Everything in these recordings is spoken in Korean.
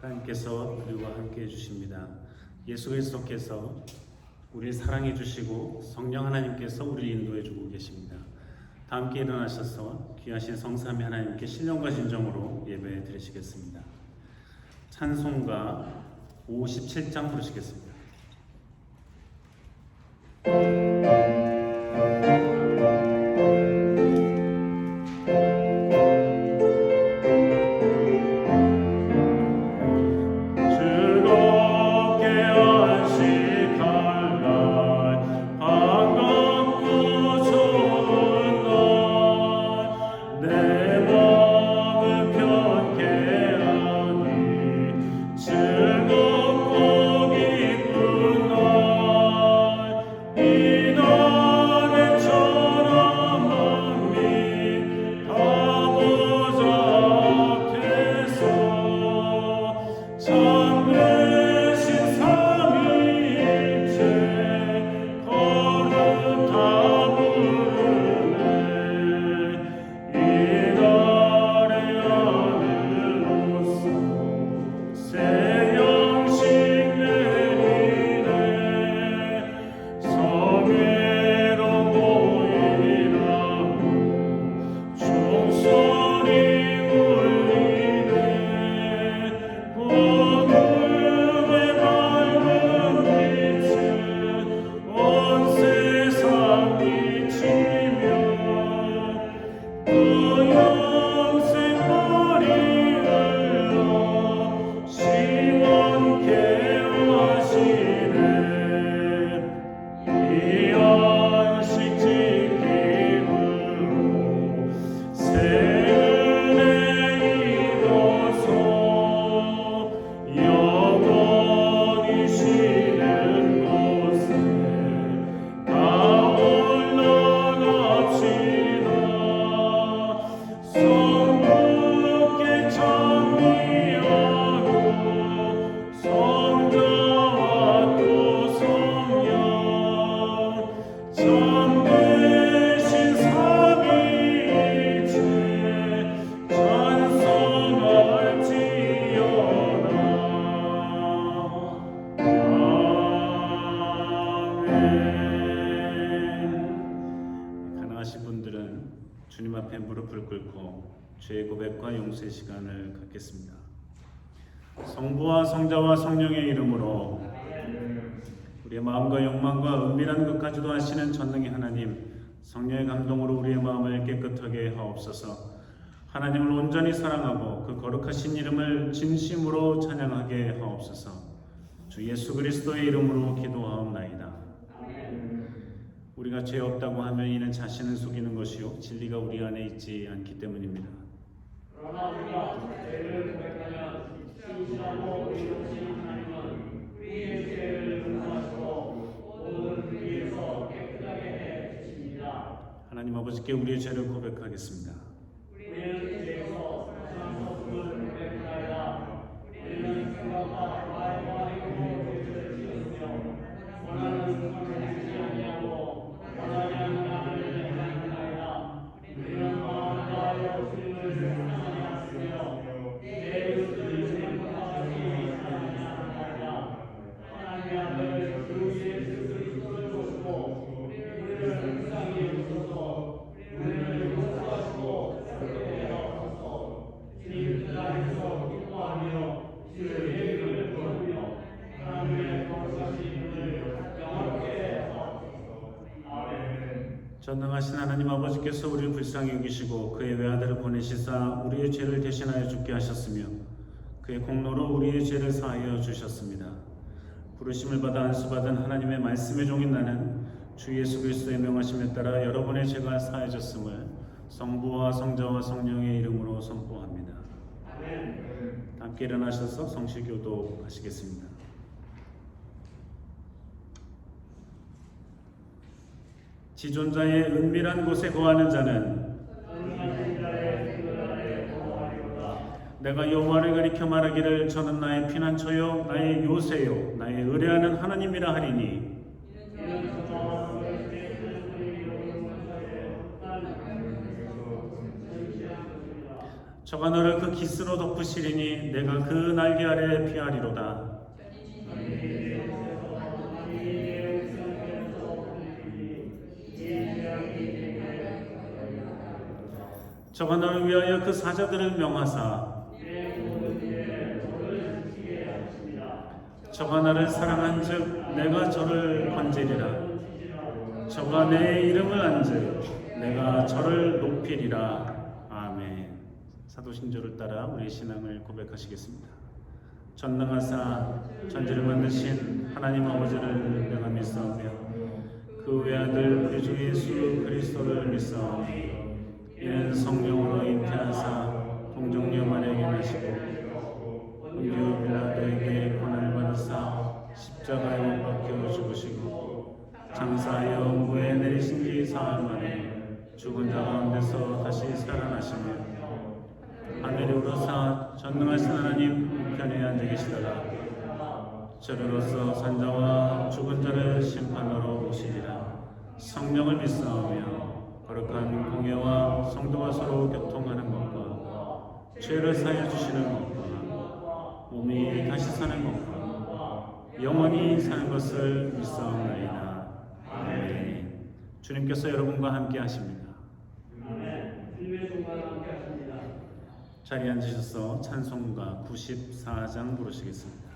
하나님께서 우리와 함께 해주십니다. 예수 그리스도께서 우리를 사랑해 주시고 성령 하나님께서 우리를 인도해 주고 계십니다. 다 함께 일어나셔서 귀하신 성삼위 하나님께 신령과 진정으로 예배 드리시겠습니다. 찬송가 57장 부르시겠습니다. 주님 앞에 무릎을 꿇고 죄의 고백과 용서의 시간을 갖겠습니다. 성부와 성자와 성령의 이름으로 우리의 마음과 욕망과 은밀한 것까지도 아시는 전능의 하나님, 성령의 감동으로 우리의 마음을 깨끗하게 하옵소서. 하나님을 온전히 사랑하고 그 거룩하신 이름을 진심으로 찬양하게 하옵소서. 주 예수 그리스도의 이름으로 기도하옵나이다. 우리가 죄 없다고 하면 이는 자신을 속이는 것이요 진리가 우리 안에 있지 않기 때문입니다. 그러나 우리가 죄를 고백하면 신실하고 의로우신 하나님은 우리의 죄를 용서하시고 모든 불의에서 깨끗하게 해 주십니다. 하나님 아버지께 우리의 죄를 고백하겠습니다. 우리는 죄에서 사실한 것을 고백하여야 우리는 생각과 말과 행동으로 죄를 지었으며 원하는 것을 행하지 아니하고 전능하신 하나님 아버지께서 우리를 불쌍히 여기시고 그의 외아들을 보내시사 우리의 죄를 대신하여 죽게 하셨으며 그의 공로로 우리의 죄를 사하여 주셨습니다. 부르심을 받아 안수받은 하나님의 말씀의 종인 나는 주 예수 그리스도의 명하심에 따라 여러분의 죄가 사해졌음을 성부와 성자와 성령의 이름으로 선포합니다. 함께 일어나셔서 성실교도 하시겠습니다. 지존자의 은밀한 곳에 거하는 자는 내가 여호와를 가리켜 말하기를 저는 나의 피난처요 나의 요새요 나의 의뢰하는 하나님이라 하리니 저가 너를 그 깃으로 덮으시리니 내가 그 날개 아래 피하리로다. 저가 너를 위하여 그 사자들을 명하사 저가 나를 사랑한즉 내가 저를 건지리라. 저가 내 이름을 안즉 내가 저를 높이리라. 아멘. 사도신조를 따라 우리의 신앙을 고백하시겠습니다. 전능하사 천지를 만드신 하나님 아버지를 내가 믿사오며 그 외아들 우리 주 예수 그리스도를 믿사오며 이는 성령으로 잉태하사 동정녀 마리아에게 나시고 본디오 빌라도에게 고난을 받으사 십자가에 못 박혀 죽으시고 장사하여 무에 내리신 지 사흘 만에 죽은 자 가운데서 다시 살아나시며 하늘에 오르사 전능하신 하나님 우편에 앉아 계시다가 저리로서 산자와 죽은 자를 심판하러 오시리라. 성령을 믿사오며 거룩한 공예와 성도와 서로 교통하는 것과 죄를 사하여 주시는 것과 몸이 다시 사는 것과 영원히 사는 것을 믿사옵나이다. 아멘. 주님께서 여러분과 함께 하십니다. 자리에 앉으셔서 찬송가 94장 부르시겠습니다.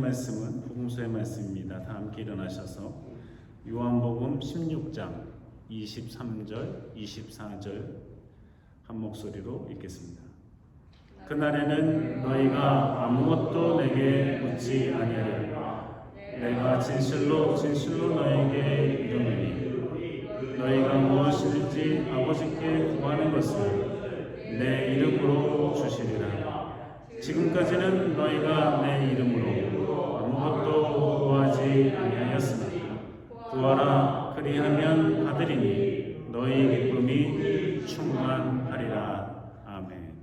말씀은 복음서의 말씀입니다. 다 함께 일어나셔서 요한복음 16장 23절, 24절 한 목소리로 읽겠습니다. 그날에는 너희가 아무것도 내게 묻지 아니하리라. 내가 진실로 진실로 너희에게 이르노니 너희가 무엇이든지 아버지께 구하는 것을 내 이름으로 주시리라. 지금까지는 너희가 내 이름으로 아무것도 구하지 아니하였으나 구하라 그리하면 받으리니 너희 기쁨이 충만하리라. 아멘.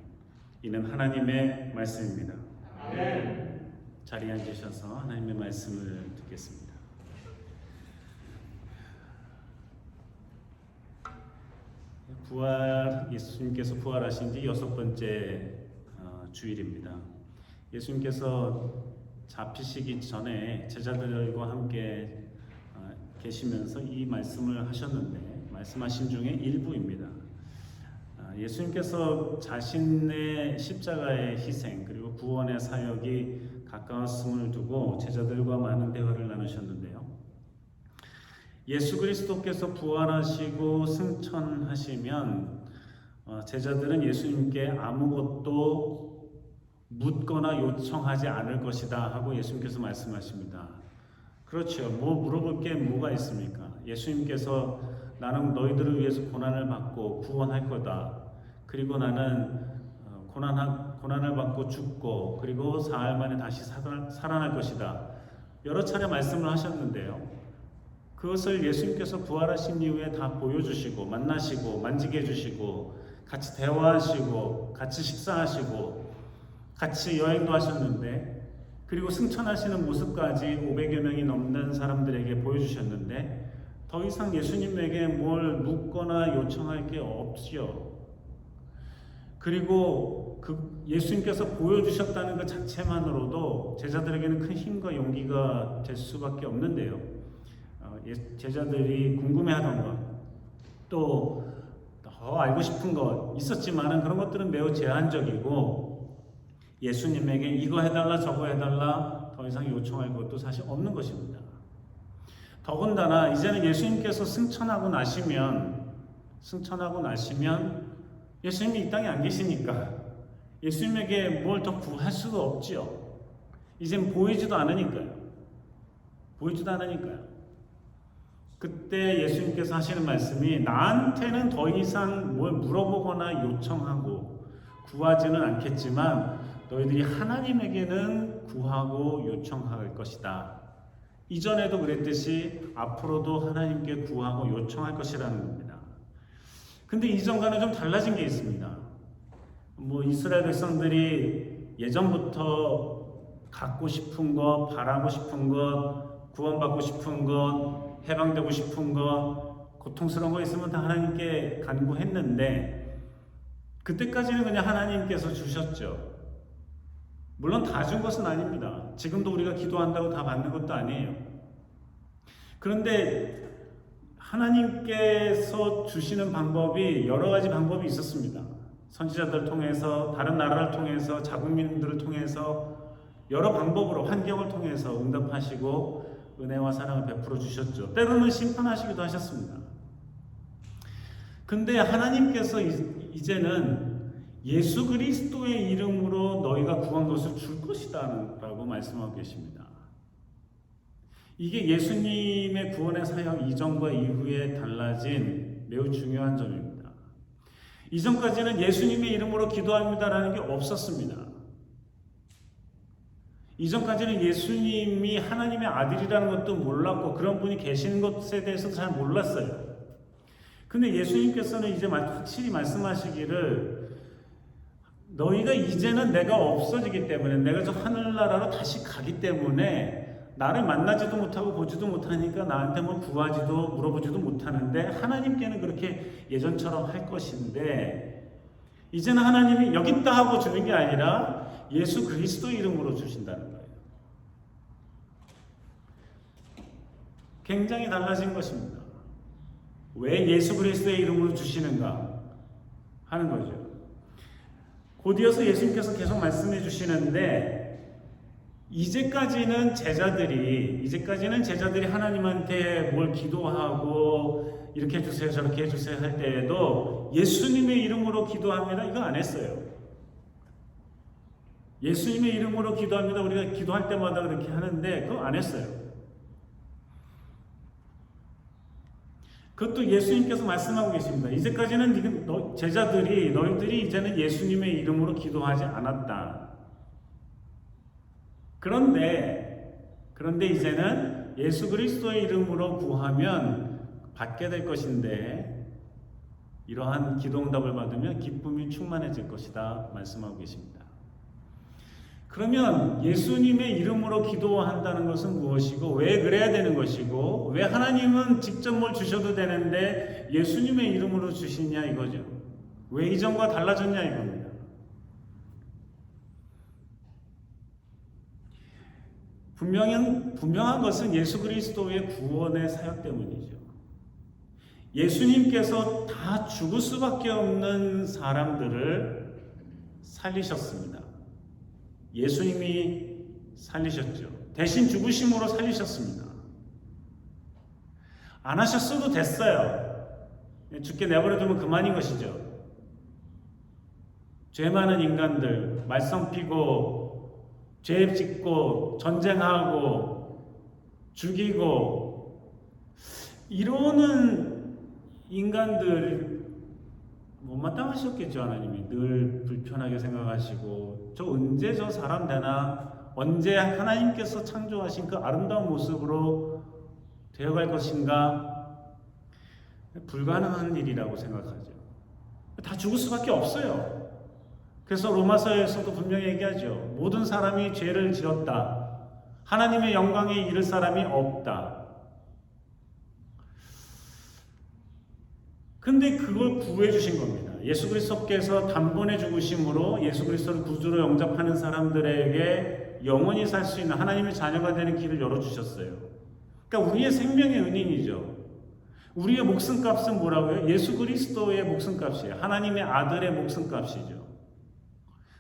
이는 하나님의 말씀입니다. 아멘. 자리에 앉으셔서 하나님의 말씀을 듣겠습니다. 예수님께서 부활하신 지 6번째 주일입니다. 예수님께서 잡히시기 전에 제자들과 함께 계시면서 이 말씀을 하셨는데 말씀하신 중에 일부입니다. 예수님께서 자신의 십자가의 희생 그리고 구원의 사역이 가까웠음을 두고 제자들과 많은 대화를 나누셨는데요. 예수 그리스도께서 부활하시고 승천하시면 제자들은 예수님께 아무것도 묻거나 요청하지 않을 것이다 하고 예수님께서 말씀하십니다. 그렇죠. 뭐 물어볼 게 뭐가 있습니까? 예수님께서 나는 너희들을 위해서 고난을 받고 구원할 거다. 그리고 나는 고난을 받고 죽고 그리고 사흘 만에 다시 살아날 것이다. 여러 차례 말씀을 하셨는데요. 그것을 예수님께서 부활하신 이후에 다 보여주시고 만나시고 만지게 해주시고 같이 대화하시고 같이 식사하시고 같이 여행도 하셨는데 그리고 승천하시는 모습까지 500여 명이 넘는 사람들에게 보여주셨는데 더 이상 예수님에게 뭘 묻거나 요청할 게 없지요. 그리고 예수님께서 보여주셨다는 것 자체만으로도 제자들에게는 큰 힘과 용기가 될 수밖에 없는데요. 제자들이 궁금해하던 것, 또 더 알고 싶은 것 있었지만은 그런 것들은 매우 제한적이고 예수님에게 이거 해달라 저거 해달라 더 이상 요청할 것도 사실 없는 것입니다. 더군다나 이제는 예수님께서 승천하고 나시면 예수님이 이 땅에 안 계시니까 예수님에게 뭘 더 구할 수가 없지요. 이젠 보이지도 않으니까요. 그때 예수님께서 하시는 말씀이 나한테는 더 이상 뭘 물어보거나 요청하고 구하지는 않겠지만 너희들이 하나님에게는 구하고 요청할 것이다. 이전에도 그랬듯이 앞으로도 하나님께 구하고 요청할 것이라는 겁니다. 근데 이전과는 좀 달라진 게 있습니다. 이스라엘 백성들이 예전부터 갖고 싶은 것, 바라고 싶은 것, 구원받고 싶은 것, 해방되고 싶은 것, 고통스러운 거 있으면 다 하나님께 간구했는데 그때까지는 그냥 하나님께서 주셨죠. 물론 다 준 것은 아닙니다. 지금도 우리가 기도한다고 다 받는 것도 아니에요. 그런데 하나님께서 주시는 방법이 여러 가지 방법이 있었습니다. 선지자들을 통해서, 다른 나라를 통해서, 자국민들을 통해서 여러 방법으로 환경을 통해서 응답하시고 은혜와 사랑을 베풀어 주셨죠. 때로는 심판하시기도 하셨습니다. 근데 하나님께서 이제는 예수 그리스도의 이름으로 너희가 구한 것을 줄 것이다 라고 말씀하고 계십니다. 이게 예수님의 구원의 사역 이전과 이후에 달라진 매우 중요한 점입니다. 이전까지는 예수님의 이름으로 기도합니다라는 게 없었습니다. 이전까지는 예수님이 하나님의 아들이라는 것도 몰랐고 그런 분이 계시는 것에 대해서도 잘 몰랐어요. 근데 예수님께서는 이제 확실히 말씀하시기를 너희가 이제는 내가 없어지기 때문에 내가 저 하늘나라로 다시 가기 때문에 나를 만나지도 못하고 보지도 못하니까 나한테 뭐 구하지도 물어보지도 못하는데 하나님께는 그렇게 예전처럼 할 것인데 이제는 하나님이 여기 있다 하고 주는 게 아니라 예수 그리스도 이름으로 주신다는 거예요. 굉장히 달라진 것입니다. 왜 예수 그리스도의 이름으로 주시는가 하는 거죠. 곧이어서 예수님께서 계속 말씀해 주시는데 이제까지는 제자들이 하나님한테 뭘 기도하고 이렇게 해주세요 저렇게 해주세요 할 때에도 예수님의 이름으로 기도합니다 이거 안 했어요. 예수님의 이름으로 기도합니다. 우리가 기도할 때마다 그렇게 하는데 그거 안 했어요. 그것도 예수님께서 말씀하고 계십니다. 이제까지는 너희들이 이제는 예수님의 이름으로 기도하지 않았다. 그런데 이제는 예수 그리스도의 이름으로 구하면 받게 될 것인데 이러한 기도응답을 받으면 기쁨이 충만해질 것이다 말씀하고 계십니다. 그러면 예수님의 이름으로 기도한다는 것은 무엇이고 왜 그래야 되는 것이고 왜 하나님은 직접 뭘 주셔도 되는데 예수님의 이름으로 주시냐 이거죠. 왜 이전과 달라졌냐 이겁니다. 분명한 것은 예수 그리스도의 구원의 사역 때문이죠. 예수님께서 다 죽을 수밖에 없는 사람들을 살리셨습니다. 예수님이 살리셨죠. 대신 죽으심으로 살리셨습니다. 안 하셨어도 됐어요. 죽게 내버려두면 그만인 것이죠. 죄 많은 인간들, 말썽 피고, 죄 짓고, 전쟁하고, 죽이고, 이러는 인간들 못마땅하셨겠죠. 하나님이 늘 불편하게 생각하시고, 저 언제 저 사람 되나, 언제 하나님께서 창조하신 그 아름다운 모습으로 되어갈 것인가, 불가능한 일이라고 생각하죠. 다 죽을 수밖에 없어요. 그래서 로마서에서도 분명히 얘기하죠. 모든 사람이 죄를 지었다. 하나님의 영광에 이를 사람이 없다. 근데 그걸 구해 주신 겁니다. 예수 그리스도께서 단번에 죽으심으로 예수 그리스도를 구주로 영접하는 사람들에게 영원히 살 수 있는 하나님의 자녀가 되는 길을 열어주셨어요. 그러니까 우리의 생명의 은인이죠. 우리의 목숨값은 뭐라고요? 예수 그리스도의 목숨값이에요. 하나님의 아들의 목숨값이죠.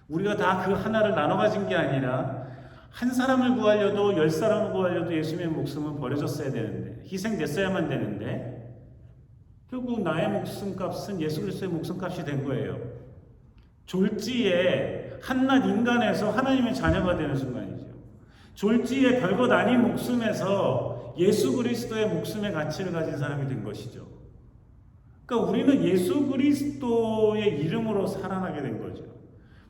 우리가 다 그 하나를 나눠 가진 게 아니라 한 사람을 구하려도 10사람을 구하려도 예수님의 목숨은 버려졌어야 되는데, 희생됐어야만 되는데, 결국 나의 목숨값은 예수 그리스도의 목숨값이 된 거예요. 졸지에 한낱 인간에서 하나님의 자녀가 되는 순간이죠. 졸지에 별것 아닌 목숨에서 예수 그리스도의 목숨의 가치를 가진 사람이 된 것이죠. 그러니까 우리는 예수 그리스도의 이름으로 살아나게 된 거죠.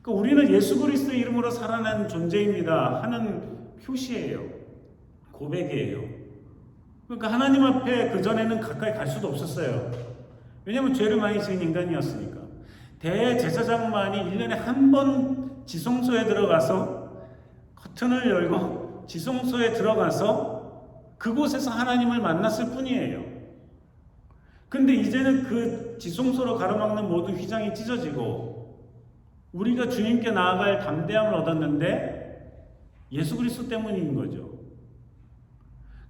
그러니까 우리는 예수 그리스도의 이름으로 살아난 존재입니다 하는 표시예요. 고백이에요. 그러니까 하나님 앞에 그전에는 가까이 갈 수도 없었어요. 왜냐하면 죄를 많이 지은 인간이었으니까. 대제사장만이 1년에 한 번 지성소에 들어가서 커튼을 열고 지성소에 들어가서 그곳에서 하나님을 만났을 뿐이에요. 근데 이제는 그 지성소로 가로막는 모든 휘장이 찢어지고 우리가 주님께 나아갈 담대함을 얻었는데 예수 그리스도 때문인 거죠.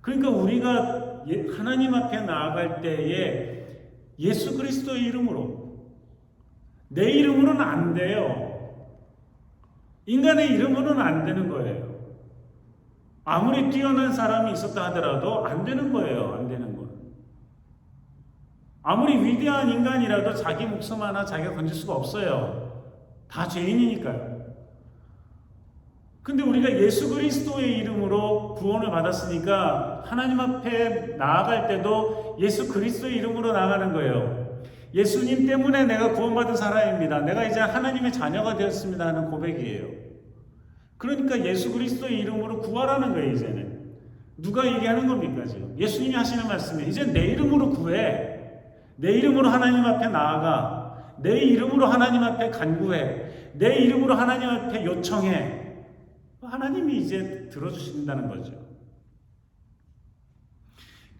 그러니까 우리가 하나님 앞에 나아갈 때에 예수 그리스도의 이름으로, 내 이름으로는 안 돼요. 인간의 이름으로는 안 되는 거예요. 아무리 뛰어난 사람이 있었다 하더라도 안 되는 거예요. 안 되는 거. 아무리 위대한 인간이라도 자기 목숨 하나 자기가 건질 수가 없어요. 다 죄인이니까요. 근데 우리가 예수 그리스도의 이름으로 구원을 받았으니까 하나님 앞에 나아갈 때도 예수 그리스도의 이름으로 나가는 거예요. 예수님 때문에 내가 구원받은 사람입니다. 내가 이제 하나님의 자녀가 되었습니다 하는 고백이에요. 그러니까 예수 그리스도의 이름으로 구하라는 거예요. 이제는 누가 얘기하는 겁니까? 지금 예수님이 하시는 말씀이에요. 이제 내 이름으로 구해. 내 이름으로 하나님 앞에 나아가. 내 이름으로 하나님 앞에 간구해. 내 이름으로 하나님 앞에 요청해. 하나님이 이제 들어주신다는 거죠.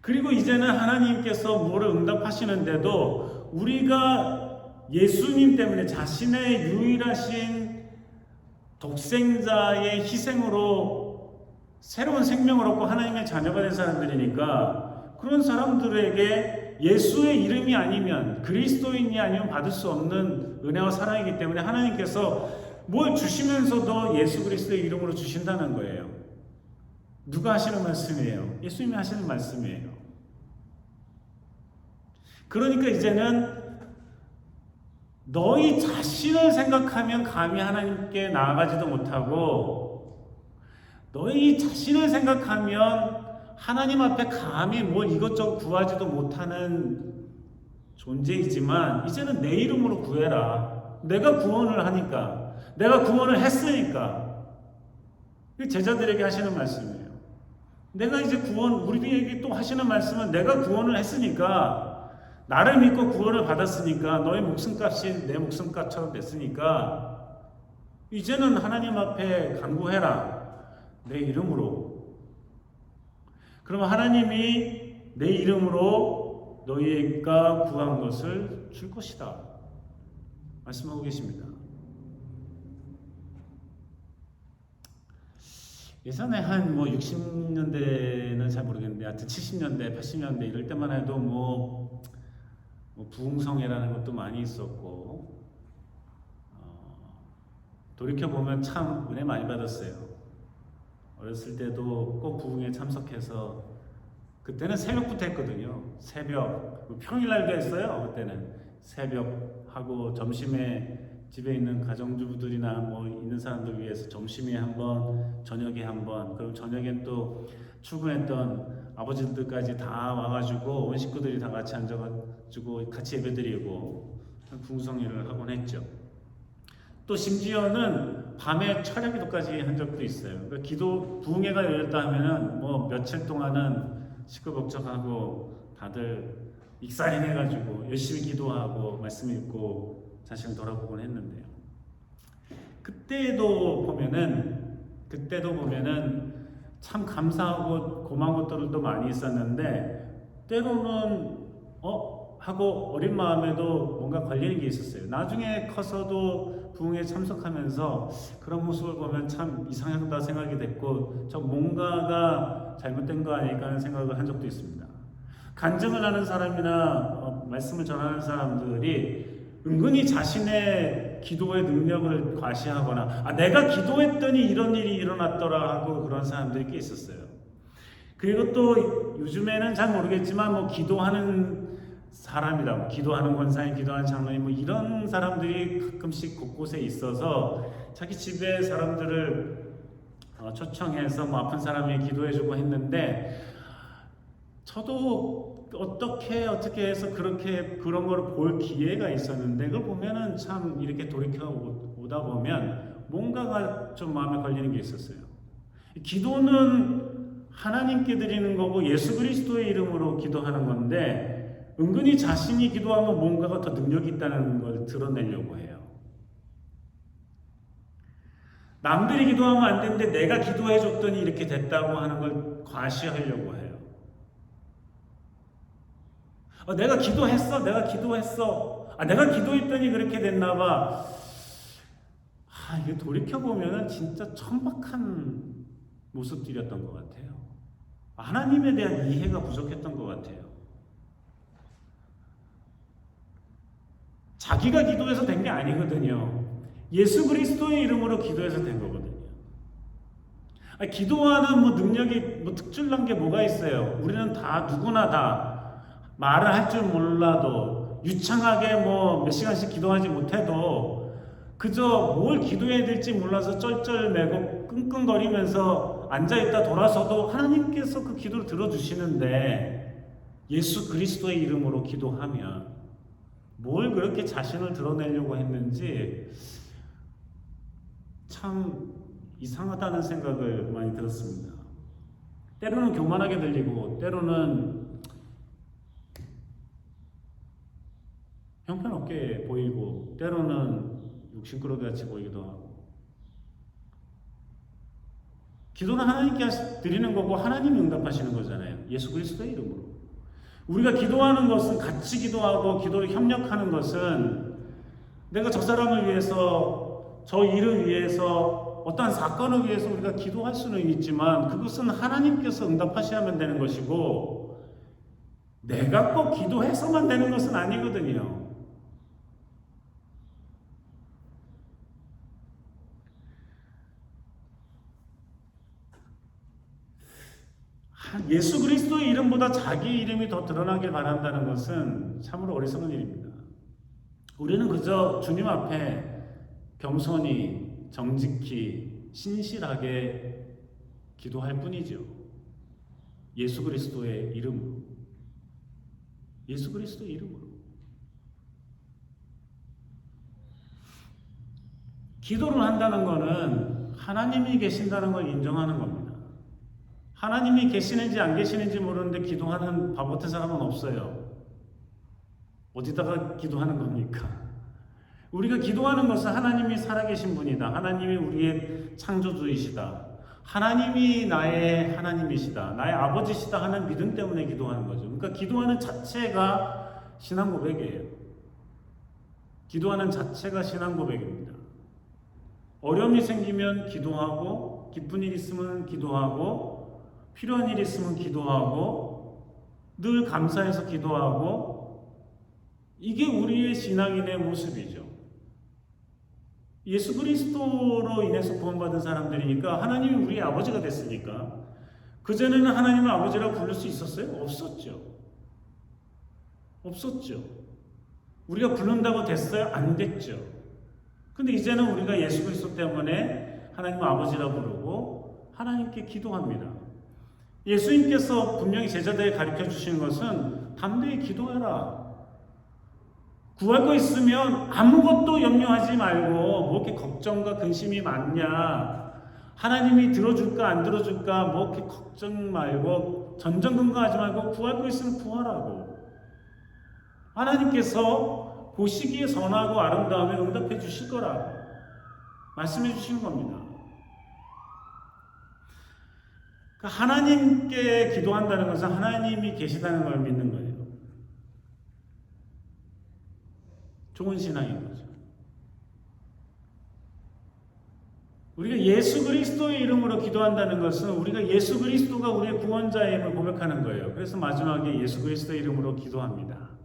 그리고 이제는 하나님께서 뭐를 응답하시는데도 우리가 예수님 때문에 자신의 유일하신 독생자의 희생으로 새로운 생명을 얻고 하나님의 자녀가 된 사람들이니까 그런 사람들에게 예수의 이름이 아니면, 그리스도인이 아니면 받을 수 없는 은혜와 사랑이기 때문에 하나님께서 뭘 주시면서도 예수 그리스도의 이름으로 주신다는 거예요. 누가 하시는 말씀이에요? 예수님이 하시는 말씀이에요. 그러니까 이제는 너희 자신을 생각하면 감히 하나님께 나아가지도 못하고, 너희 자신을 생각하면 하나님 앞에 감히 뭘 이것저것 구하지도 못하는 존재이지만 이제는 내 이름으로 구해라. 내가 구원을 하니까, 내가 구원을 했으니까. 제자들에게 하시는 말씀이에요. 내가 이제 우리에게 또 하시는 말씀은 내가 구원을 했으니까, 나를 믿고 구원을 받았으니까, 너의 목숨값이 내 목숨값처럼 됐으니까 이제는 하나님 앞에 간구해라. 내 이름으로. 그러면 하나님이 내 이름으로 너희가 구한 것을 줄 것이다 말씀하고 계십니다. 예전에 한 60년대는 잘 모르겠는데 하여튼 70년대, 80년대 이럴 때만 해도 부흥성회라는 것도 많이 있었고 돌이켜 보면 참 은혜 많이 받았어요. 어렸을 때도 꼭 부흥에 참석해서 그때는 새벽부터 했거든요. 새벽 평일날도 했어요. 그때는 새벽 하고 점심에 집에 있는 가정주부들이나 뭐 있는 사람들 위해서 점심에 한번, 저녁에 한번, 그리고 저녁엔 또 출근했던 아버지들까지 다 와가지고 온 식구들이 다 같이 앉아가지고 같이 예배드리고 부흥성회를 하곤 했죠. 또 심지어는 밤에 철야 기도까지 한 적도 있어요. 그러니까 기도 부흥회가 열렸다 하면은 뭐 며칠 동안은 시끌벅적하고 다들 익살해가지고 열심히 기도하고 말씀 읽고 자신을 돌아보곤 했는데요. 그때도 보면은 참 감사하고 고마운 것들도 많이 있었는데 때로는 하고 어린 마음에도 뭔가 걸리는 게 있었어요. 나중에 커서도 부흥에 참석하면서 그런 모습을 보면 참 이상하다 생각이 됐고 저 뭔가가 잘못된 거 아닐까 하는 생각을 한 적도 있습니다. 간증을 하는 사람이나 말씀을 전하는 사람들이 은근히 자신의 기도의 능력을 과시하거나 내가 기도했더니 이런 일이 일어났더라 하고 그런 사람들이 꽤 있었어요. 그리고 또 요즘에는 잘 모르겠지만 뭐 기도하는 사람이다, 기도하는 권사님, 기도하는 장로님 뭐 이런 사람들이 가끔씩 곳곳에 있어서 자기 집에 사람들을 초청해서 뭐 아픈 사람이 기도해주고 했는데 저도 어떻게 해서 그런 걸 볼 기회가 있었는데 그걸 보면은 참 이렇게 돌이켜 오다 보면 뭔가가 좀 마음에 걸리는 게 있었어요. 기도는 하나님께 드리는 거고 예수 그리스도의 이름으로 기도하는 건데 은근히 자신이 기도하면 뭔가가 더 능력이 있다는 걸 드러내려고 해요. 남들이 기도하면 안 되는데 내가 기도해줬더니 이렇게 됐다고 하는 걸 과시하려고 해요. 내가 기도했어. 내가 기도했더니 그렇게 됐나봐. 이게 돌이켜보면 진짜 천박한 모습들이었던 것 같아요. 하나님에 대한 이해가 부족했던 것 같아요. 자기가 기도해서 된 게 아니거든요. 예수 그리스도의 이름으로 기도해서 된 거거든요. 기도하는 능력이 특출난 게 뭐가 있어요? 우리는 누구나 다 말을 할 줄 몰라도 유창하게 몇 시간씩 기도하지 못해도 그저 뭘 기도해야 될지 몰라서 쩔쩔매고 끙끙거리면서 앉아있다 돌아서도 하나님께서 그 기도를 들어주시는데 예수 그리스도의 이름으로 기도하면 뭘 그렇게 자신을 드러내려고 했는지 참 이상하다는 생각을 많이 들었습니다. 때로는 교만하게 들리고 때로는 형편없게 보이고 때로는 욕심꾸러기같이 보이기도 하고 기도는 하나님께 드리는 거고 하나님이 응답하시는 거잖아요. 예수 그리스도의 이름으로. 우리가 기도하는 것은 같이 기도하고 기도를 협력하는 것은 내가 저 사람을 위해서 저 일을 위해서 어떠한 사건을 위해서 우리가 기도할 수는 있지만 그것은 하나님께서 응답하셔야만 되는 것이고 내가 꼭 기도해서만 되는 것은 아니거든요. 예수 그리스도의 이름보다 자기 이름이 더 드러나길 바란다는 것은 참으로 어리석은 일입니다. 우리는 그저 주님 앞에 겸손히 정직히 신실하게 기도할 뿐이죠. 예수 그리스도의 이름으로. 예수 그리스도의 이름으로. 기도를 한다는 것은 하나님이 계신다는 걸 인정하는 겁니다. 하나님이 계시는지 안 계시는지 모르는데 기도하는 바보 같은 사람은 없어요. 어디다가 기도하는 겁니까? 우리가 기도하는 것은 하나님이 살아계신 분이다. 하나님이 우리의 창조주이시다. 하나님이 나의 하나님이시다. 나의 아버지시다 하는 믿음 때문에 기도하는 거죠. 그러니까 기도하는 자체가 신앙 고백이에요. 기도하는 자체가 신앙 고백입니다. 어려움이 생기면 기도하고 기쁜 일 있으면 기도하고 필요한 일 있으면 기도하고 늘 감사해서 기도하고 이게 우리의 신앙인의 모습이죠. 예수 그리스도로 인해서 구원받은 사람들이니까 하나님이 우리의 아버지가 됐으니까 그전에는 하나님을 아버지라고 부를 수 있었어요? 없었죠. 없었죠. 우리가 부른다고 됐어요? 안 됐죠. 근데 이제는 우리가 예수 그리스도 때문에 하나님 아버지라 부르고 하나님께 기도합니다. 예수님께서 분명히 제자들에게 가르쳐 주시는 것은 담대히 기도해라. 구할 거 있으면 아무것도 염려하지 말고 뭐 이렇게 걱정과 근심이 많냐, 하나님이 들어줄까 안 들어줄까 뭐 이렇게 걱정 말고 전전긍긍하지 말고 구할 거 있으면 구하라고. 하나님께서 보시기에 선하고 아름다움에 응답해 주실 거라고 말씀해 주시는 겁니다. 하나님께 기도한다는 것은 하나님이 계시다는 걸 믿는 거예요. 좋은 신앙인 거죠. 우리가 예수 그리스도의 이름으로 기도한다는 것은 우리가 예수 그리스도가 우리의 구원자임을 고백하는 거예요. 그래서 마지막에 예수 그리스도의 이름으로 기도합니다.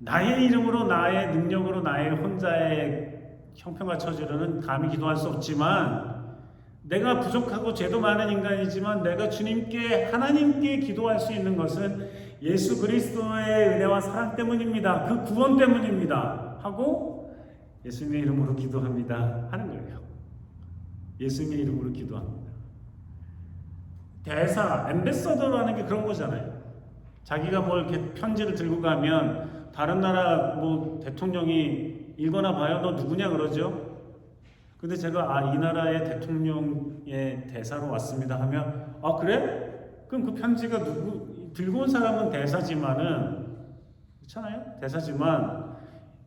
나의 이름으로, 나의 능력으로, 나의 혼자의 형편과 처지로는 감히 기도할 수 없지만 내가 부족하고 죄도 많은 인간이지만 내가 주님께, 하나님께 기도할 수 있는 것은 예수 그리스도의 은혜와 사랑 때문입니다. 그 구원 때문입니다. 하고 예수님의 이름으로 기도합니다. 하는 거예요. 예수님의 이름으로 기도합니다. 대사, 앰베서더라는 게 그런 거잖아요. 자기가 뭘 이렇게 편지를 들고 가면 다른 나라 뭐 대통령이 읽거나 봐요. 너 누구냐 그러죠. 근데 제가 이 나라의 대통령의 대사로 왔습니다 하면 그래? 그럼 그 편지가 들고 온 사람은 대사지만은 그렇잖아요? 대사지만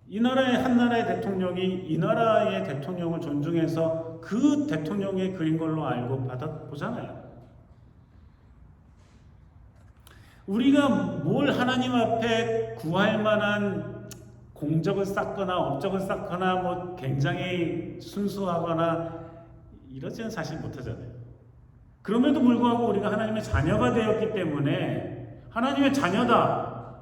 이 나라의 한 나라의 대통령이 이 나라의 대통령을 존중해서 그 대통령의 글인 걸로 알고 받아보잖아요. 우리가 뭘 하나님 앞에 구할 만한 공적을 쌓거나 업적을 쌓거나 뭐 굉장히 순수하거나 이러지는 사실 못하잖아요. 그럼에도 불구하고 우리가 하나님의 자녀가 되었기 때문에 하나님의 자녀다.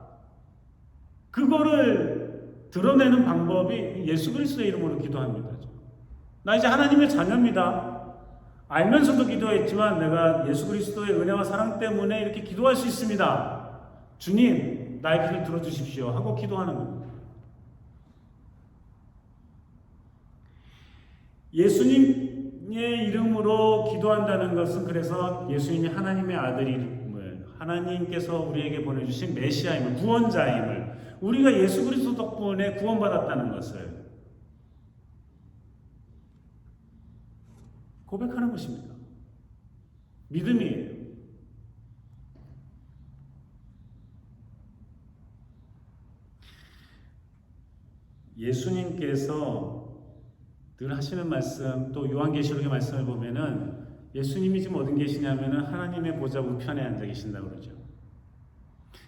그거를 드러내는 방법이 예수 그리스도의 이름으로 기도합니다. 나 이제 하나님의 자녀입니다. 알면서도 기도했지만 내가 예수 그리스도의 은혜와 사랑 때문에 이렇게 기도할 수 있습니다. 주님, 나의 기도를 들어주십시오. 하고 기도하는 겁니다. 예수님의 이름으로 기도한다는 것은 그래서 예수님이 하나님의 아들임을, 하나님께서 우리에게 보내주신 메시아임을, 구원자임을, 우리가 예수 그리스도 덕분에 구원받았다는 것을 고백하는 것입니다. 믿음이에요. 예수님께서 늘 하시는 말씀, 또 요한계시록의 말씀을 보면은 예수님이 지금 어디 계시냐면은 하나님의 보좌 우편에 앉아 계신다고 그러죠.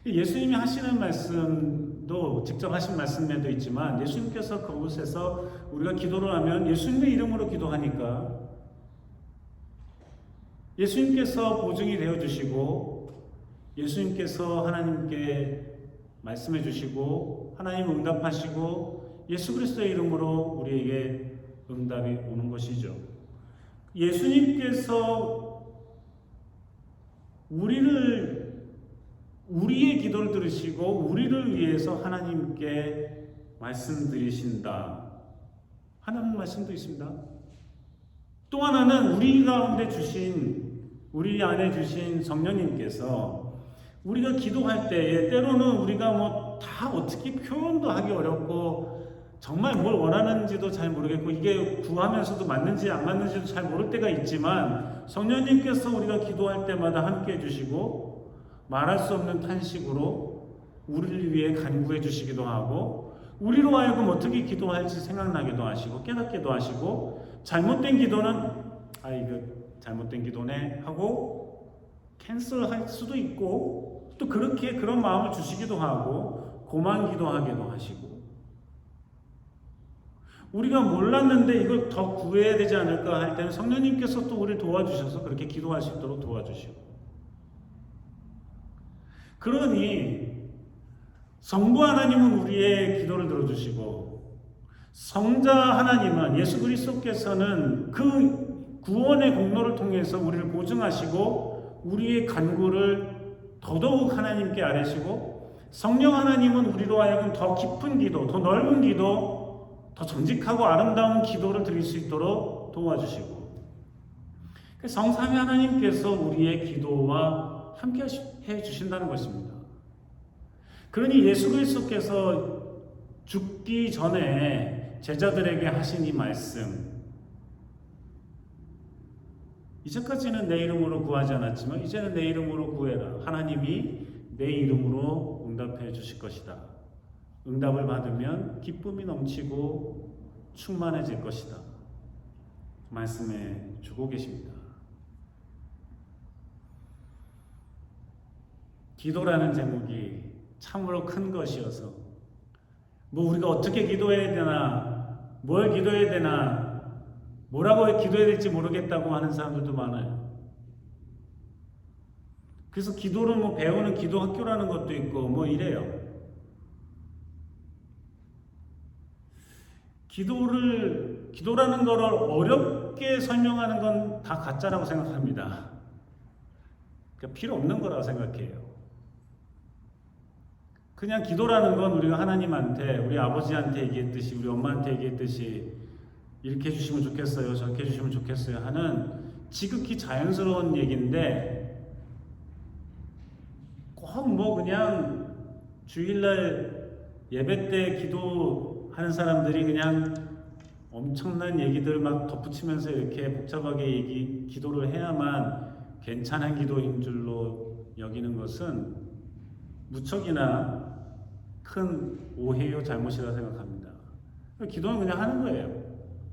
예수님이 하시는 말씀도 직접 하신 말씀에도 있지만 예수님께서 그곳에서 우리가 기도를 하면 예수님의 이름으로 기도하니까 예수님께서 보증이 되어주시고 예수님께서 하나님께 말씀해 주시고 하나님 응답하시고 예수 그리스도의 이름으로 우리에게 응답이 오는 것이죠. 예수님께서 우리의 기도를 들으시고 우리를 위해서 하나님께 말씀드리신다 하는 말씀도 있습니다. 또 하나는 우리 가운데 우리 안에 주신 성령님께서 우리가 기도할 때에 때로는 우리가 뭐 다 어떻게 표현도 하기 어렵고 정말 뭘 원하는지도 잘 모르겠고 이게 구하면서도 맞는지 안 맞는지도 잘 모를 때가 있지만 성령님께서 우리가 기도할 때마다 함께 해주시고 말할 수 없는 탄식으로 우리를 위해 간구해 주시기도 하고 우리로 하여금 어떻게 기도할지 생각나기도 하시고 깨닫기도 하시고 잘못된 기도는 이거 잘못된 기도네 하고 캔슬할 수도 있고 또 그렇게 그런 마음을 주시기도 하고 고만 기도하기도 하시고 우리가 몰랐는데 이걸 더 구해야 되지 않을까 할 때는 성령님께서 또 우리를 도와주셔서 그렇게 기도할 수 있도록 도와주시고 그러니 성부 하나님은 우리의 기도를 들어주시고 성자 하나님은 예수 그리스도께서는 그 구원의 공로를 통해서 우리를 보증하시고 우리의 간구를 더더욱 하나님께 아뢰시고 성령 하나님은 우리로 하여금 더 깊은 기도, 더 넓은 기도, 더 정직하고 아름다운 기도를 드릴 수 있도록 도와주시고 성삼위 하나님께서 우리의 기도와 함께 해주신다는 것입니다. 그러니 예수 그리스도께서 죽기 전에 제자들에게 하신 이 말씀, 이제까지는 내 이름으로 구하지 않았지만 이제는 내 이름으로 구해라. 하나님이 내 이름으로 응답해 주실 것이다. 응답을 받으면 기쁨이 넘치고 충만해질 것이다. 말씀해 주고 계십니다. 기도라는 제목이 참으로 큰 것이어서 뭐 우리가 어떻게 기도해야 되나, 뭘 기도해야 되나, 뭐라고 기도해야 될지 모르겠다고 하는 사람들도 많아요. 그래서 기도를 뭐 배우는 기도 학교라는 것도 있고 뭐 이래요. 기도라는 거를 어렵게 설명하는 건 다 가짜라고 생각합니다. 그러니까 필요 없는 거라고 생각해요. 그냥 기도라는 건 우리가 하나님한테, 우리 아버지한테 얘기했듯이, 우리 엄마한테 얘기했듯이 이렇게 해주시면 좋겠어요, 저렇게 해주시면 좋겠어요 하는 지극히 자연스러운 얘기인데 꼭 뭐 그냥 주일날 예배 때 기도하는 사람들이 그냥 엄청난 얘기들 막 덧붙이면서 이렇게 복잡하게 기도를 해야만 괜찮은 기도인 줄로 여기는 것은 무척이나 큰 오해요, 잘못이라고 생각합니다. 기도는 그냥 하는 거예요.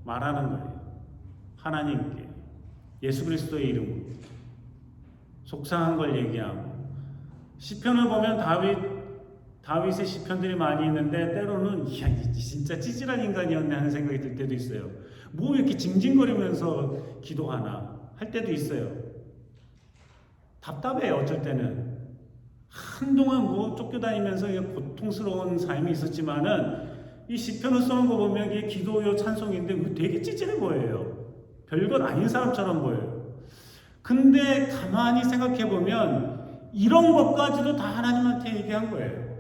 말하는 거예요. 하나님께 예수 그리스도의 이름으로 속상한 걸 얘기하고, 시편을 보면 다윗의 시편들이 많이 있는데 때로는 이야 진짜 찌질한 인간이었네 하는 생각이 들 때도 있어요. 뭐 이렇게 징징거리면서 기도하나 할 때도 있어요. 답답해요. 어쩔 때는 한동안 뭐 쫓겨다니면서 고통스러운 삶이 있었지만은 이 시편을 써놓은 거 보면 이게 기도요 찬송인데 되게 찌질해 보여요. 별것 아닌 사람처럼 보여요. 근데 가만히 생각해 보면 이런 것까지도 다 하나님한테 얘기한 거예요.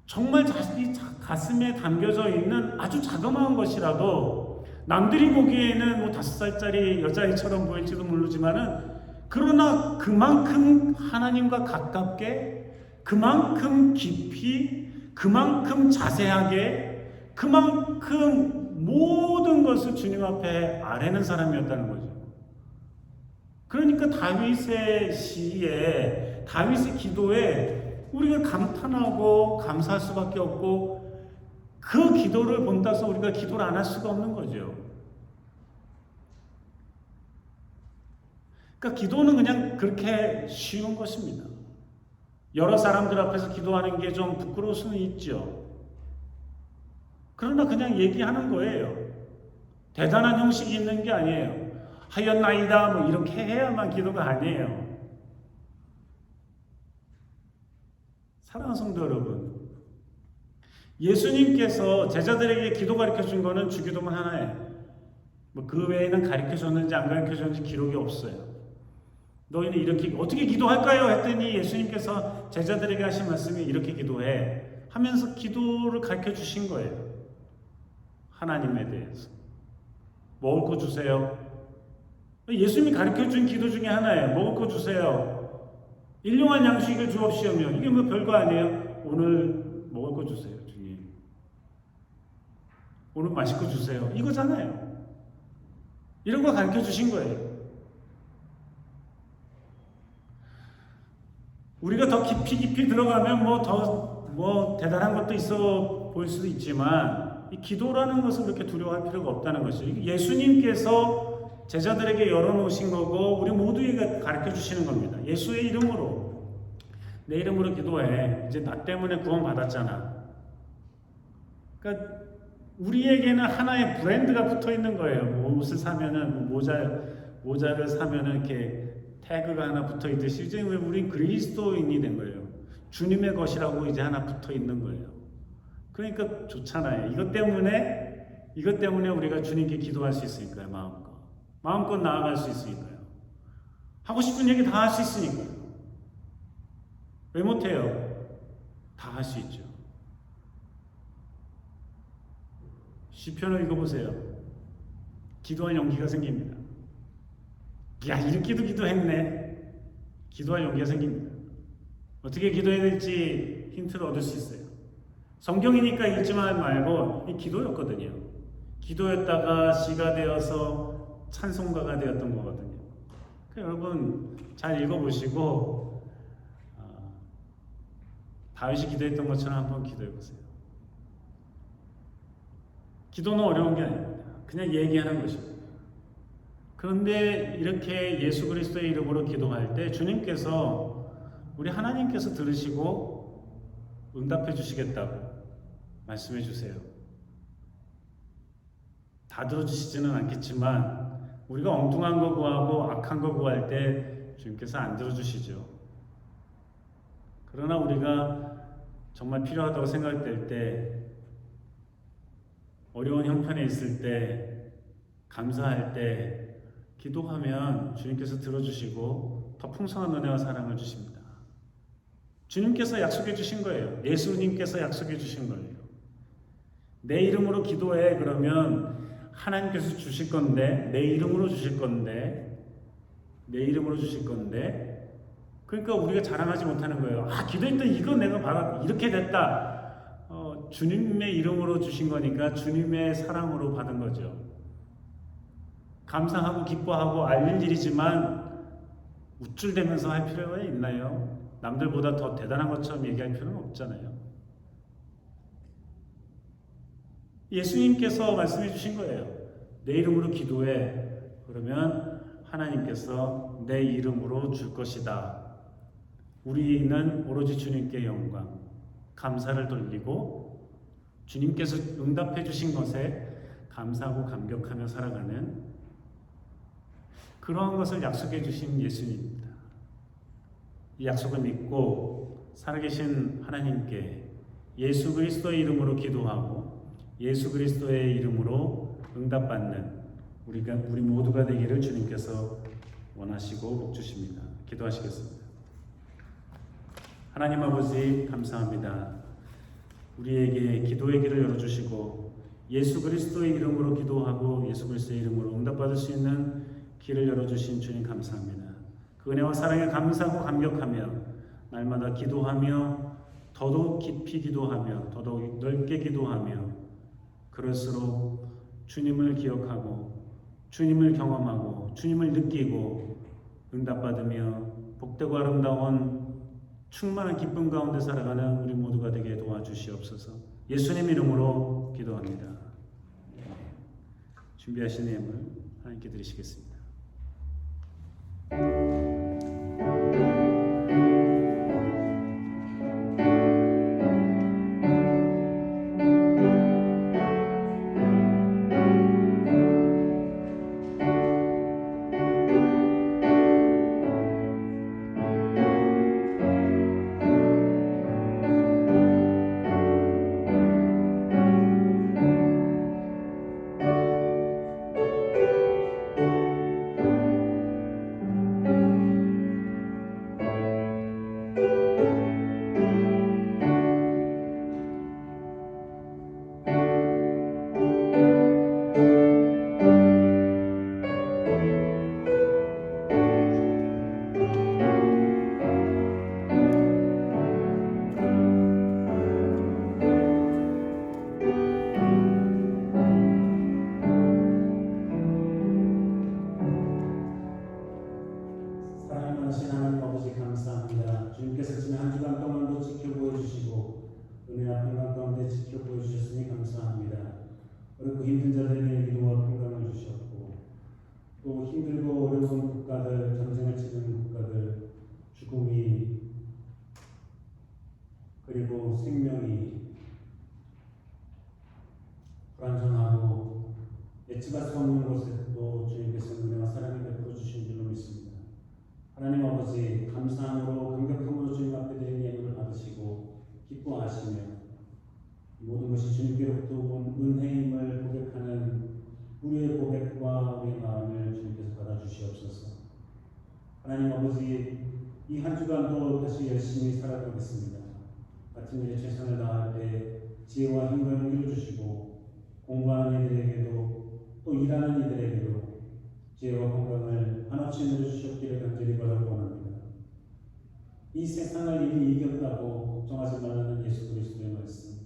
정말 자신이 가슴에 담겨져 있는 아주 자그마한 것이라도 남들이 보기에는 뭐 5살짜리 여자아이처럼 보일지도 모르지만은 그러나 그만큼 하나님과 가깝게, 그만큼 깊이, 그만큼 자세하게, 그만큼 모든 것을 주님 앞에 아뢰는 사람이었다는 거죠. 그러니까 다윗의 시에, 다윗의 기도에 우리가 감탄하고 감사할 수밖에 없고 그 기도를 본다서 우리가 기도를 안 할 수가 없는 거죠. 그러니까 기도는 그냥 그렇게 쉬운 것입니다. 여러 사람들 앞에서 기도하는 게 좀 부끄러울 수는 있죠. 그러나 그냥 얘기하는 거예요. 대단한 형식이 있는 게 아니에요. 하였나이다 뭐 이렇게 해야만 기도가 아니에요. 사랑하는 성도 여러분, 예수님께서 제자들에게 기도 가르쳐 준 거는 주기도문 하나예요. 뭐 그 외에는 가르쳐 줬는지 안 가르쳐 줬는지 기록이 없어요. 너희는 이렇게 어떻게 기도할까요? 했더니 예수님께서 제자들에게 하신 말씀이 이렇게 기도해 하면서 기도를 가르쳐 주신 거예요. 하나님에 대해서. 먹을 거 주세요. 예수님이 가르쳐 준 기도 중에 하나예요. 먹을 거 주세요. 일용할 양식을 주옵시오며. 이게 뭐 별거 아니에요. 오늘 먹을 거 주세요, 주님. 오늘 마실 거 주세요. 이거잖아요. 이런 거 가르쳐 주신 거예요. 우리가 더 깊이 들어가면 뭐 대단한 것도 있어 보일 수도 있지만 이 기도라는 것을 그렇게 두려워할 필요가 없다는 것이죠. 예수님께서 제자들에게 열어놓으신 거고 우리 모두에게 가르쳐 주시는 겁니다. 예수의 이름으로, 내 이름으로 기도해. 이제 나 때문에 구원 받았잖아. 그러니까 우리에게는 하나의 브랜드가 붙어 있는 거예요. 뭐 옷을 사면은 모자를 사면은 이렇게 태그가 하나 붙어 있듯이 이제 우린 그리스도인이 된 거예요. 주님의 것이라고 이제 하나 붙어 있는 거예요. 그러니까 좋잖아요. 이것 때문에 우리가 주님께 기도할 수 있으니까요. 마음껏 나아갈 수 있으니까요. 하고 싶은 얘기 다 할 수 있으니까요. 왜 못해요? 다 할 수 있죠. 시편을 읽어보세요. 기도할 용기가 생깁니다. 야, 이렇게도 기도했네. 기도할 용기가 생깁니다. 어떻게 기도해야 될지 힌트를 얻을 수 있어요. 성경이니까 읽지만 말고 이 기도였거든요. 기도였다가 시가 되어서 찬송가가 되었던 거거든요. 여러분 잘 읽어보시고 다윗이 기도했던 것처럼 한번 기도해보세요. 기도는 어려운 게 아닙니다. 그냥 얘기하는 것입니다. 그런데 이렇게 예수 그리스도의 이름으로 기도할 때 주님께서 우리 하나님께서 들으시고 응답해 주시겠다고 말씀해 주세요. 다 들어주시지는 않겠지만 우리가 엉뚱한 거 구하고 악한 거 구할 때 주님께서 안 들어주시죠. 그러나 우리가 정말 필요하다고 생각될 때, 어려운 형편에 있을 때, 감사할 때 기도하면 주님께서 들어주시고 더 풍성한 은혜와 사랑을 주십니다. 주님께서 약속해 주신 거예요. 예수님께서 약속해 주신 거예요. 내 이름으로 기도해. 그러면 하나님께서 주실 건데, 내 이름으로 주실 건데, 그러니까 우리가 자랑하지 못하는 거예요. 기도했더니 이거 내가 받아 이렇게 됐다. 주님의 이름으로 주신 거니까 주님의 사랑으로 받은 거죠. 감사하고 기뻐하고 알릴 일이지만 우쭐대면서 할 필요가 있나요? 남들보다 더 대단한 것처럼 얘기할 필요는 없잖아요. 예수님께서 말씀해 주신 거예요. 내 이름으로 기도해. 그러면 하나님께서 내 이름으로 줄 것이다. 우리는 오로지 주님께 영광, 감사를 돌리고 주님께서 응답해 주신 것에 감사하고 감격하며 살아가는 그러한 것을 약속해 주신 예수님입니다. 이 약속을 믿고 살아계신 하나님께 예수 그리스도의 이름으로 기도하고 예수 그리스도의 이름으로 응답받는 우리 모두가 되기를 주님께서 원하시고 복 주십니다. 기도하시겠습니다. 하나님 아버지 감사합니다. 우리에게 기도의 길을 열어주시고 예수 그리스도의 이름으로 기도하고 예수 그리스도의 이름으로 응답받을 수 있는 길을 열어주신 주님 감사합니다. 그 은혜와 사랑에 감사하고 감격하며 날마다 기도하며 더더욱 깊이 기도하며 더더욱 넓게 기도하며 그럴수록 주님을 기억하고 주님을 경험하고 주님을 느끼고 응답받으며 복되고 아름다운 충만한 기쁨 가운데 살아가는 우리 모두가 되게 도와주시옵소서. 예수님 이름으로 기도합니다. 준비하신 예물 하나님께 드리시겠습니다. 사랑하신 하나님 아버지 감사합니다. 주님께서 지난 한 주간 동안도 지켜보여 주시고 은혜와 평강 가운데 지켜보여 주셨으니 감사합니다. 어렵고 힘든 자들에게 위로와 평강을 주셨고 또 힘들고 어려운 국가들, 전쟁을 치는 국가들, 죽음이 그리고 생명이 불안정하고 예측할 수 없는 곳에도 주님께서 은혜와 사랑을 베풀어 주신 줄로 믿습니다. 하나님 아버지 감사함으로 감격함으로 주님 앞에 드린 예물을 받으시고 기뻐하시며 모든 것이 주님께로부터 온 은혜임을 고백하는 우리의 고백과 우리의 마음을 주님께서 받아주시옵소서. 하나님 아버지, 이 한 주간도 다시 열심히 살아가겠습니다. 같은 일에 최선을 다할 때 지혜와 힘과 용기를 주시고 공부하는 이들에게도 또 일하는 이들에게도 지혜와 건강을 한없이 내려주셨기를 간절히 바라고 원합니다. 이 세상을 이미 이겼다고 걱정하지 말라는 예수 그리스도의 말씀,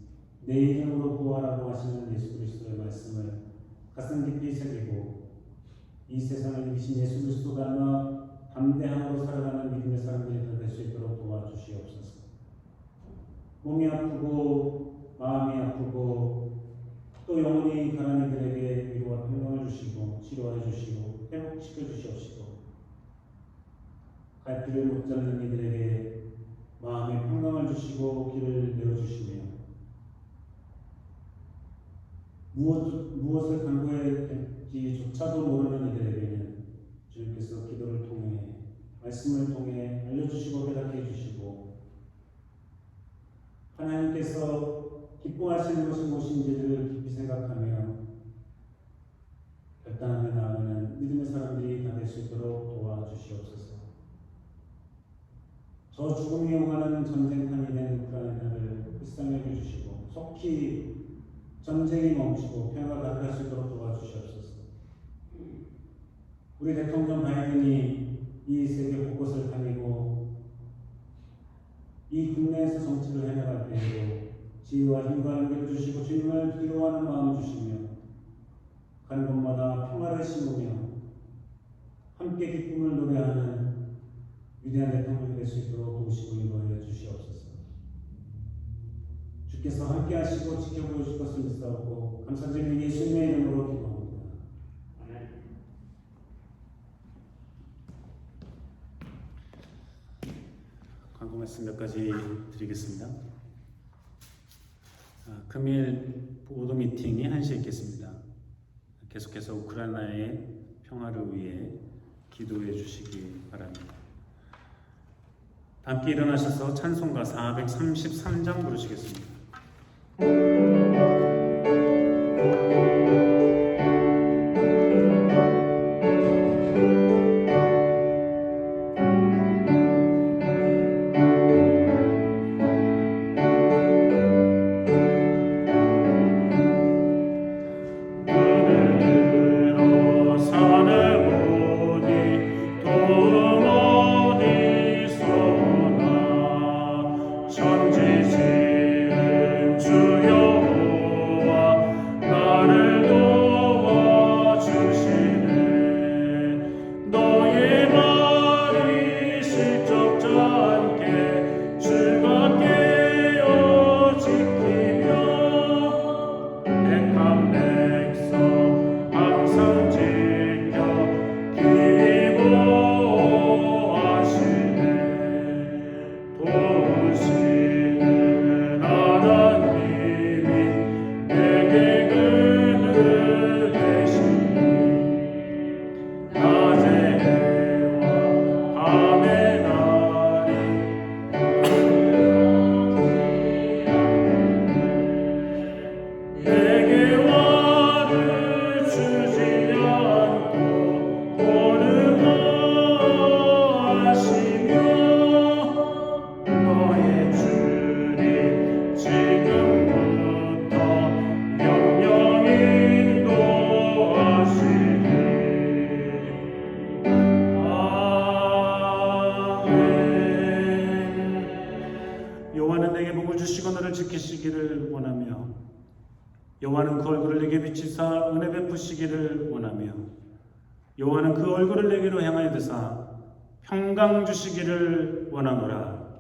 내 이름으로 구하라고 하시는 예수 그리스도의 말씀을 가슴 깊이 새기고 이 세상을 이기신 예수 그리스도 닮아 담대함으로 살아가는 믿음의 사람들이 다 될 수 있도록 도와주시옵소서. 몸이 아프고 마음이 아프고 또 영혼이 가난한 이들에게 위로와 평강을 주시고 치료해 주시고 회복시켜 주시옵시고 갈 길을 못 잡는 이들에게 마음의 평강을 주시고 길을 내어주시며 무엇을 간구해야 될지조차도 모르는 이들에게는 주님께서 기도를 통해 말씀을 통해 알려주시고 깨닫게 해주시고 하나님께서 기뻐하시는 것이 무엇인지를 깊이 생각하며 결단하며 나아가는 믿음의 사람들이 다 될 수 있도록 도와주시옵소서. 저 죽음이 오가는 전쟁판이 된 우크라이나를 불쌍히 여겨주시고 속히 전쟁이 멈추고 평화가 가득할 수 있도록 도와주시옵소서. 우리 대통령 바이든이 이 세계 곳곳을 다니고 이 국내에서 정치를 해나갈 때에도 지혜와 힘과 용기를 주시고 주님을 기도하는 마음을 주시며 가는 곳마다 평화를 심으며 함께 기쁨을 노래하는 위대한 대통령이 될 수 있도록 도우시고 인도하여 주시옵소서. 주께서 함께 하시고 지켜보여 주실 것을 믿사옵고 감사드리며 예수님의 이름으로 기도합니다. 아멘. 광고 말씀 몇 가지 드리겠습니다. 금일 보도 미팅이 1시에 있겠습니다. 계속해서 우크라이나의 평화를 위해 기도해 주시기 바랍니다. 함께 일어나셔서 찬송가 433장 부르시겠습니다. 지키시기를 원하며 여호와는 그 얼굴을 내게 비치사 은혜 베푸시기를 원하며 여호와는 그 얼굴을 내게로 향하여 드사 평강 주시기를 원하노라.